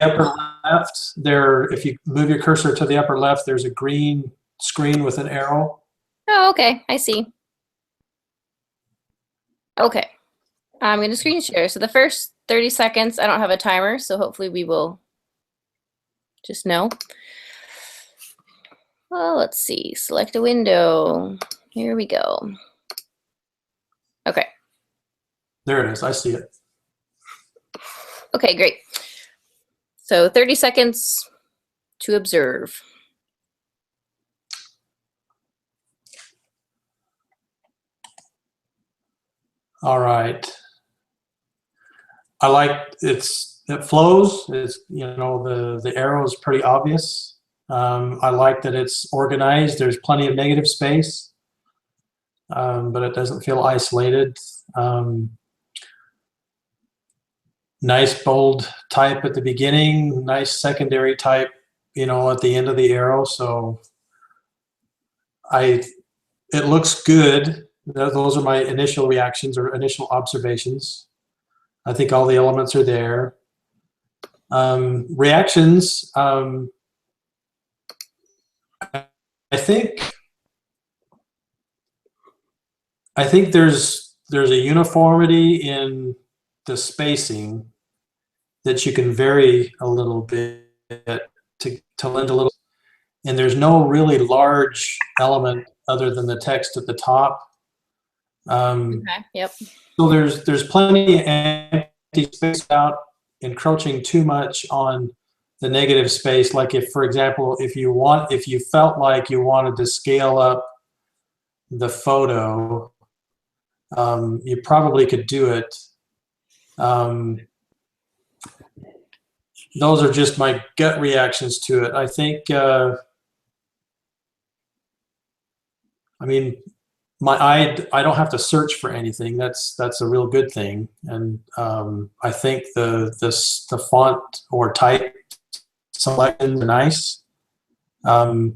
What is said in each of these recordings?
upper left, if you move your cursor to the upper left, there's a green screen with an arrow. Oh, okay, I see. Okay, I'm going to screen share. So the first 30 seconds, I don't have a timer, so hopefully we will just know. Well, let's see, select a window. Here we go. Okay. There it is, I see it. Okay, great. So 30 seconds to observe. All right. I like it flows. It's, you know, the arrow is pretty obvious. I like that it's organized. There's plenty of negative space, but it doesn't feel isolated. Nice bold type at the beginning, nice secondary type, you know, at the end of the arrow. So it looks good. Those are my initial reactions or initial observations. I think all the elements are there. Reactions, I think there's a uniformity in the spacing that you can vary a little bit to lend a little, and there's no really large element other than the text at the top. Okay, yep. So there's plenty of empty space without encroaching too much on the negative space. Like if, for example, if you felt like you wanted to scale up the photo, you probably could do it. Those are just my gut reactions to it. I think, I mean, I don't have to search for anything. That's a real good thing. And I think the font or type selections are nice. How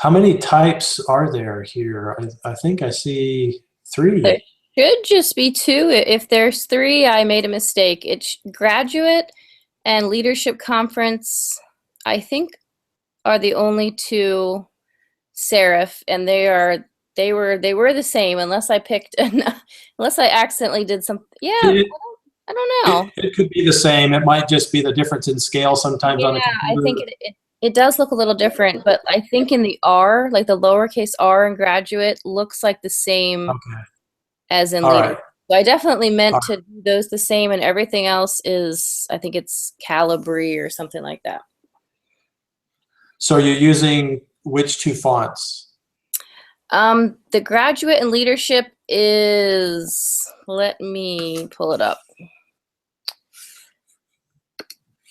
many types are there here? I think I see 3. There should just be 2. If there's 3, I made a mistake. It's graduate and leadership conference, I think, are the only 2 serif, and they were the same unless I picked unless I accidentally did something. Yeah, I don't know. It could be the same. It might just be the difference in scale sometimes on the computer. I think it does look a little different, but I think in the R, like the lowercase r in graduate, looks like the same as in leader. Right. So I definitely meant to do those the same, and everything else is, I think it's Calibri or something like that. So you're using which 2 fonts? The graduate and leadership is, let me pull it up.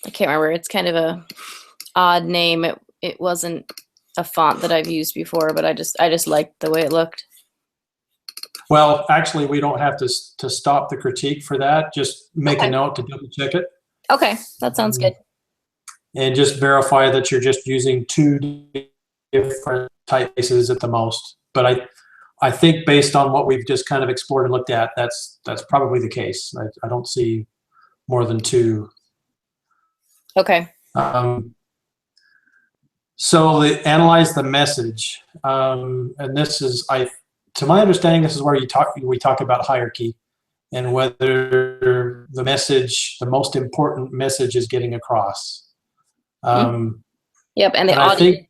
I can't remember. It's kind of a odd name. It wasn't a font that I've used before, but I just liked the way it looked. Well, actually, we don't have to stop the critique for that. Just make a note to double check it. Okay, that sounds good. And just verify that you're just using 2 different typefaces at the most. But I think based on what we've just kind of explored and looked at, that's probably the case. I don't see more than 2. Okay. So analyze the message, and this is, to my understanding, this is where we talk about hierarchy and whether the message, the most important message, is getting across. Yep, and the audience.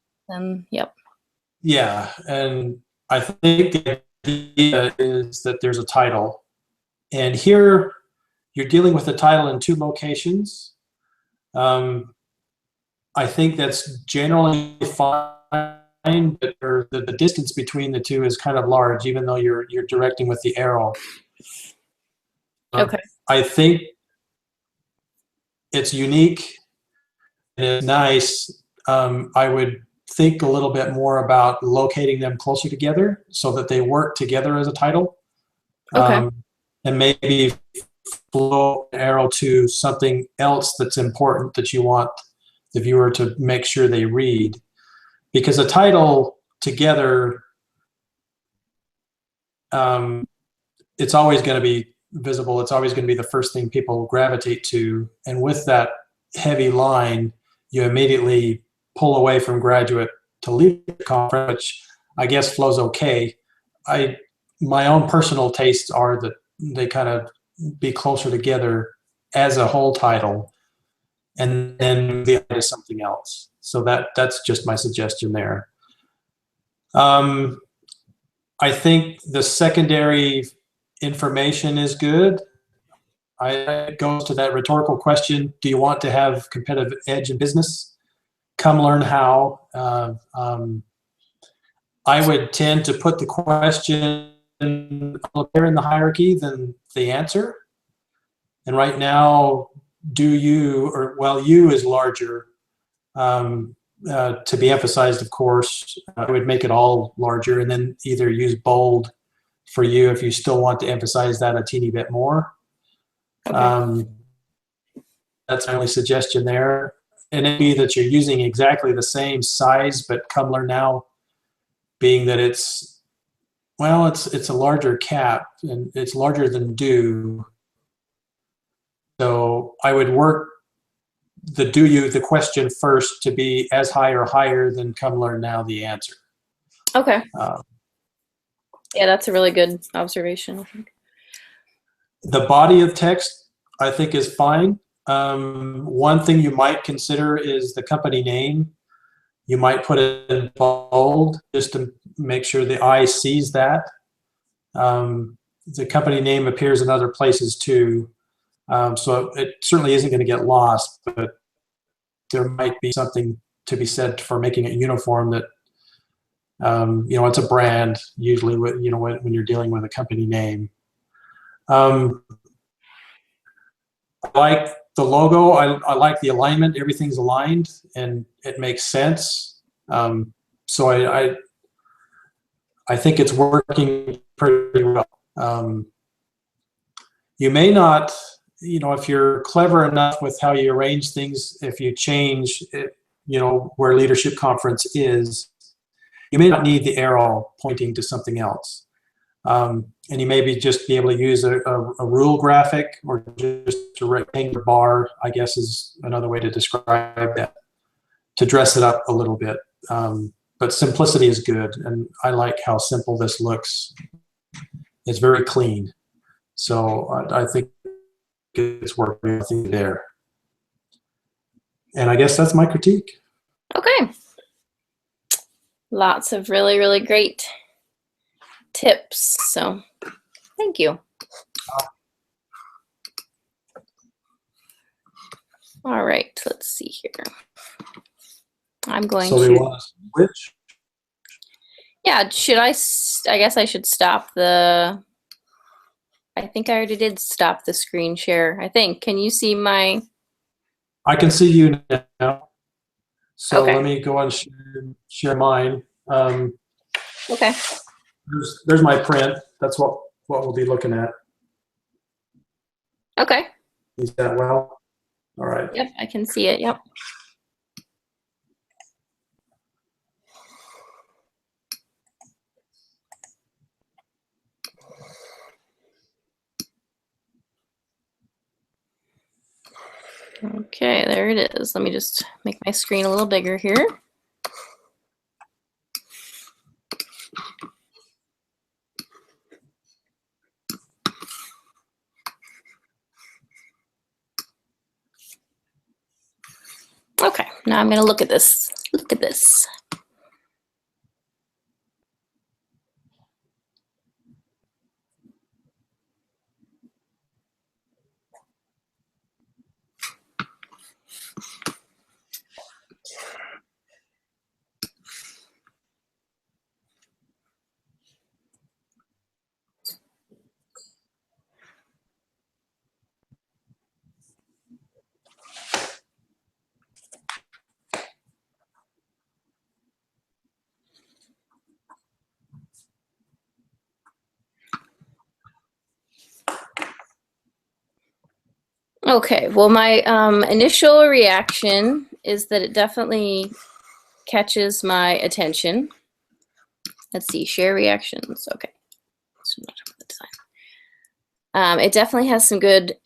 Yep. Yeah, and I think the idea is that there's a title, and here you're dealing with the title in 2 locations. I think that's generally fine, but the distance between the 2 is kind of large, even though you're directing with the arrow. Okay. I think it's unique and it's nice. I would think a little bit more about locating them closer together so that they work together as a title. Okay. And maybe flow an arrow to something else that's important that you want the viewer to make sure they read. Because a title together, it's always going to be visible. It's always going to be the first thing people gravitate to. And with that heavy line, you immediately pull away from graduate to leadership conference, which I guess flows okay. My own personal tastes are that they kind of be closer together as a whole title, and then the other is something else. So that's just my suggestion there. I think the secondary information is good. It goes to that rhetorical question: do you want to have competitive edge in business? Come learn how. I would tend to put the question higher in the hierarchy than the answer. And right now, do you, or well, you is larger, to be emphasized, of course. I would make it all larger, and then either use bold for you if you still want to emphasize that a teeny bit more. Okay. That's my only suggestion there. And it'd be that you're using exactly the same size, but come learn now, being that it's a larger cap and it's larger than do. So I would work the question first to be as high or higher than come learn now the answer. Okay. Yeah, that's a really good observation, I think. The body of text, I think, is fine. One thing you might consider is the company name. You might put it in bold just to make sure the eye sees that. The company name appears in other places too. So it certainly isn't going to get lost, but there might be something to be said for making it uniform that, it's a brand usually when you're dealing with a company name. I like the logo. I like the alignment. Everything's aligned and it makes sense. So I think it's working pretty well. You may not, if you're clever enough with how you arrange things, if you change it, where leadership conference is, you may not need the arrow pointing to something else. And you maybe just be able to use a rule graphic or just a rectangular bar, I guess is another way to describe that, to dress it up a little bit. But simplicity is good, and I like how simple this looks. It's very clean. So I think it's working there. And I guess that's my critique. Okay. Lots of really, really great tips. So thank you. All right, let's see here. I'm going to. So we want to switch? Yeah, I guess I should stop I think I already did stop the screen share. I think. Can you see my? I can see you now. So okay. Let me go and share mine. Okay. There's my print. That's what we'll be looking at. Okay. Is that well? All right. Yep, I can see it. Yep. Okay, there it is. Let me just make my screen a little bigger here. Okay, now I'm going to look at this. Look at this. Okay, well, my initial reaction is that it definitely catches my attention. Let's see, share reactions. Okay. It definitely has some good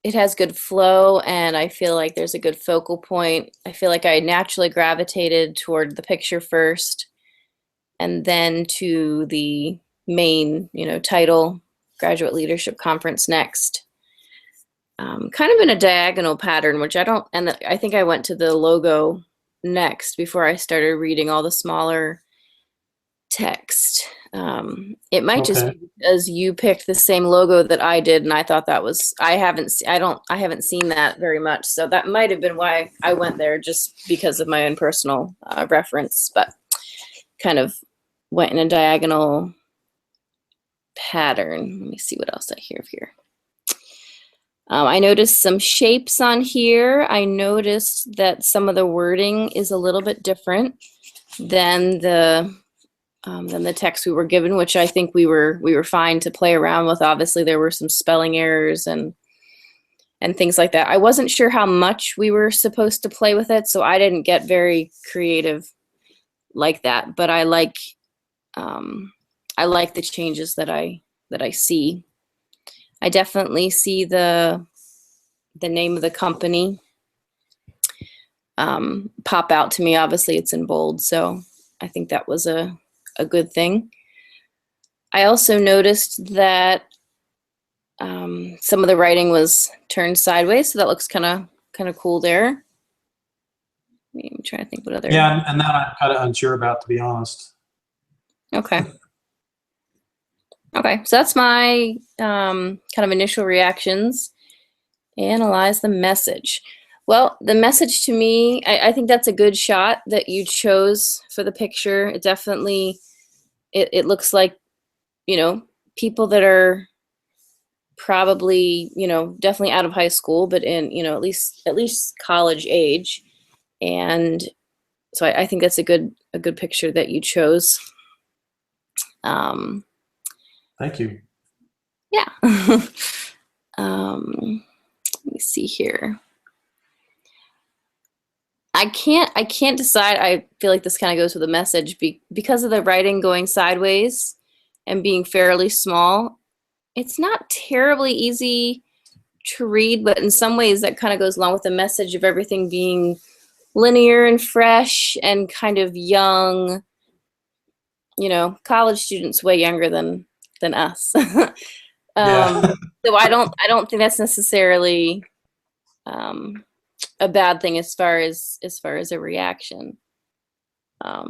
it has good flow, and I feel like there's a good focal point. I feel like I naturally gravitated toward the picture first, and then to the main, title, Graduate Leadership Conference next. Kind of in a diagonal pattern, which I think I went to the logo next before I started reading all the smaller text. It might just Okay. be because you picked the same logo that I did, and I thought that was, I haven't seen that very much, so that might have been why I went there, just because of my own personal reference, but kind of went in a diagonal pattern. Let me see what else I have here. I noticed some shapes on here. I noticed that some of the wording is a little bit different than the text we were given, which I think we were fine to play around with. Obviously, there were some spelling errors and things like that. I wasn't sure how much we were supposed to play with it, so I didn't get very creative like that. But I like the changes that I see. I definitely see the name of the company pop out to me. Obviously, it's in bold, so I think that was a good thing. I also noticed that some of the writing was turned sideways, so that looks kind of cool there. I'm trying to think what other. Yeah, and that I'm kind of unsure about, to be honest. Okay. Okay, so that's my kind of initial reactions. Analyze the message. Well, the message to me, I think that's a good shot that you chose for the picture. It definitely, it looks like, people that are probably, definitely out of high school, but in, at least college age. And so I think that's a good picture that you chose. Thank you. Yeah. Let me see here. I can't decide. I feel like this kind of goes with the message because of the writing going sideways and being fairly small. It's not terribly easy to read, but in some ways that kind of goes along with the message of everything being linear and fresh and kind of young. College students way younger than us. Yeah. So I don't think that's necessarily a bad thing as far as a reaction,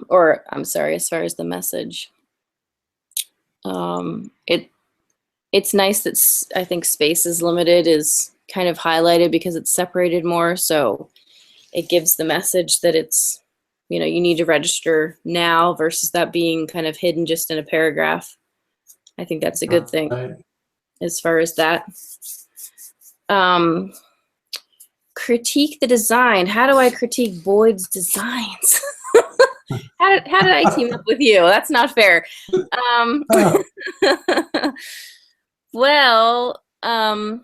or I'm sorry, as far as the message. It's nice that I think space is limited is kind of highlighted because it's separated more, so it gives the message that it's, you need to register now versus that being kind of hidden just in a paragraph. I think that's a good thing. Right. As far as that. Critique the design. How do I critique Boyd's designs? How did I team up with you? That's not fair. Well, I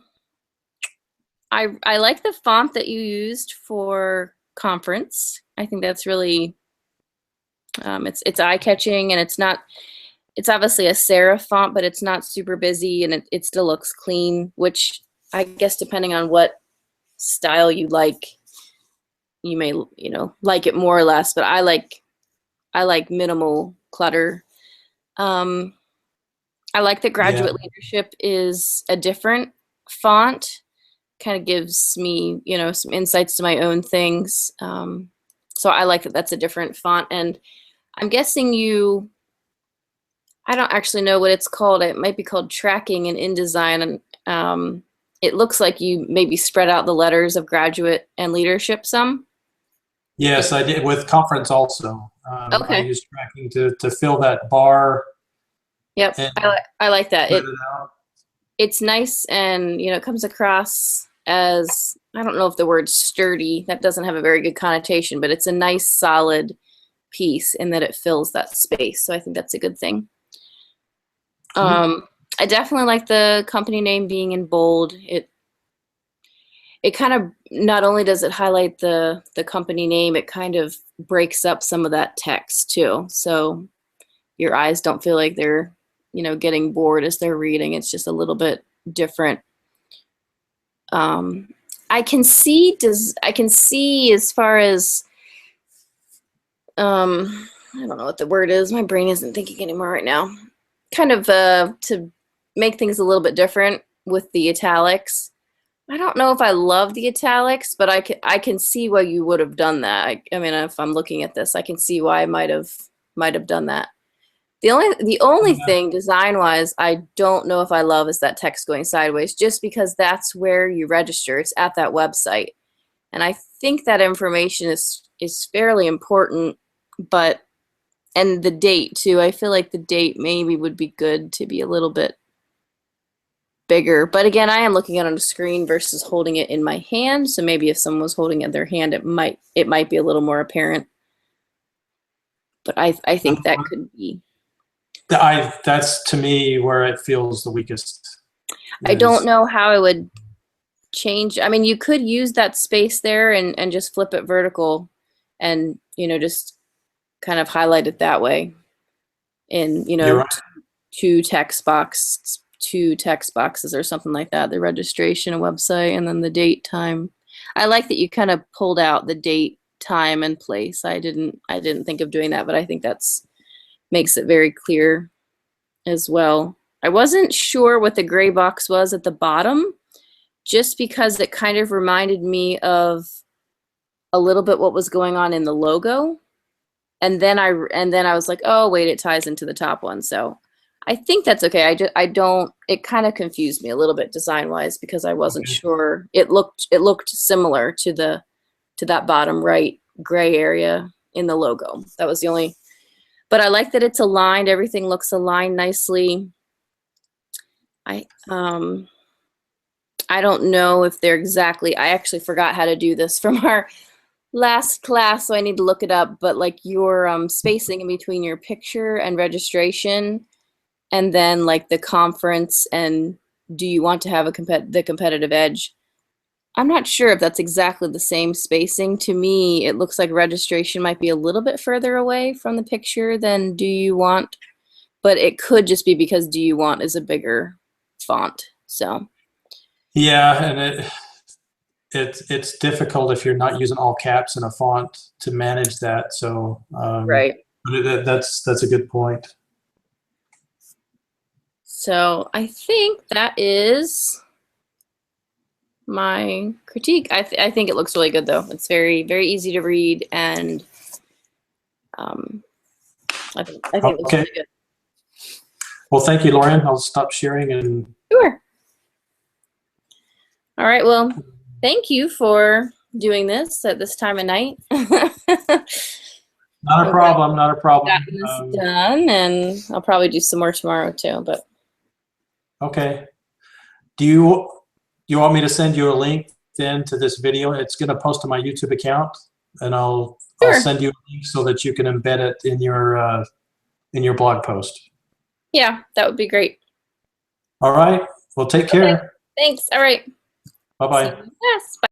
like the font that you used for conference. I think that's really it's eye-catching, and it's obviously a serif font, but it's not super busy, and it still looks clean, which I guess depending on what style you like, you may like it more or less, but I like minimal clutter. I like that Graduate Leadership is a different font. Kind of gives me, some insights to my own things. So I like that that's a different font. And I'm guessing I don't actually know what it's called. It might be called Tracking and InDesign. And it looks like you maybe spread out the letters of Graduate and Leadership some. Yes, I did with conference also. Okay. I used tracking to fill that bar. Yep, I like that. Out. It's nice, and it comes across as, I don't know if the word sturdy, that doesn't have a very good connotation, but it's a nice solid piece in that it fills that space. So I think that's a good thing. I definitely like the company name being in bold. It kind of, not only does it highlight the company name, it kind of breaks up some of that text too. So your eyes don't feel like they're, getting bored as they're reading. It's just a little bit different. I can see as far as I don't know what the word is. My brain isn't thinking anymore right now. Kind of to make things a little bit different with the italics. I don't know if I love the italics, but I can see why you would have done that. I mean, if I'm looking at this, I can see why I might have done that. The only thing design-wise I don't know if I love is that text going sideways, just because that's where you register. It's at that website. And I think that information is fairly important, and the date too. I feel like the date maybe would be good to be a little bit bigger. But again, I am looking at it on a screen versus holding it in my hand. So maybe if someone was holding it in their hand, it might be a little more apparent. But I think that could be. That's to me where it feels the weakest. I don't know how I would change. I mean, you could use that space there and just flip it vertical and, just kind of highlight it that way. And, You're right. two text boxes or something like that, the registration website and then the date, time. I like that you kind of pulled out the date, time, and place. I didn't think of doing that, but I think that's makes it very clear as well. I wasn't sure what the gray box was at the bottom, just because it kind of reminded me of a little bit what was going on in the logo. And then I was like, oh wait, it ties into the top one. So I think that's okay. It kind of confused me a little bit design wise because I wasn't sure. It looked similar to that bottom right gray area in the logo. That was the only, but I like that it's aligned. Everything looks aligned nicely. I don't know if they're exactly, I actually forgot how to do this from our last class, so I need to look it up, but like your spacing in between your picture and registration, and then like the conference and do you want to have the competitive edge? I'm not sure if that's exactly the same spacing. To me, it looks like registration might be a little bit further away from the picture than do you want, but it could just be because do you want is a bigger font. So Yeah, and it's difficult if you're not using all caps in a font to manage that. So right. but that's a good point. So I think that is my critique. I think it looks really good though. It's very, very easy to read, and I think it looks really good. Well, thank you, Lorien. I'll stop sharing and. Sure. All right. Well, thank you for doing this at this time of night. Not a problem. Not a problem. Gotten this done, and I'll probably do some more tomorrow too. But okay. Do you want me to send you a link then to this video? It's going to post to my YouTube account, and I'll send you a link so that you can embed it in your blog post. Yeah, that would be great. All right. Well, take care. Thanks. All right. Bye-bye. Yes. Bye.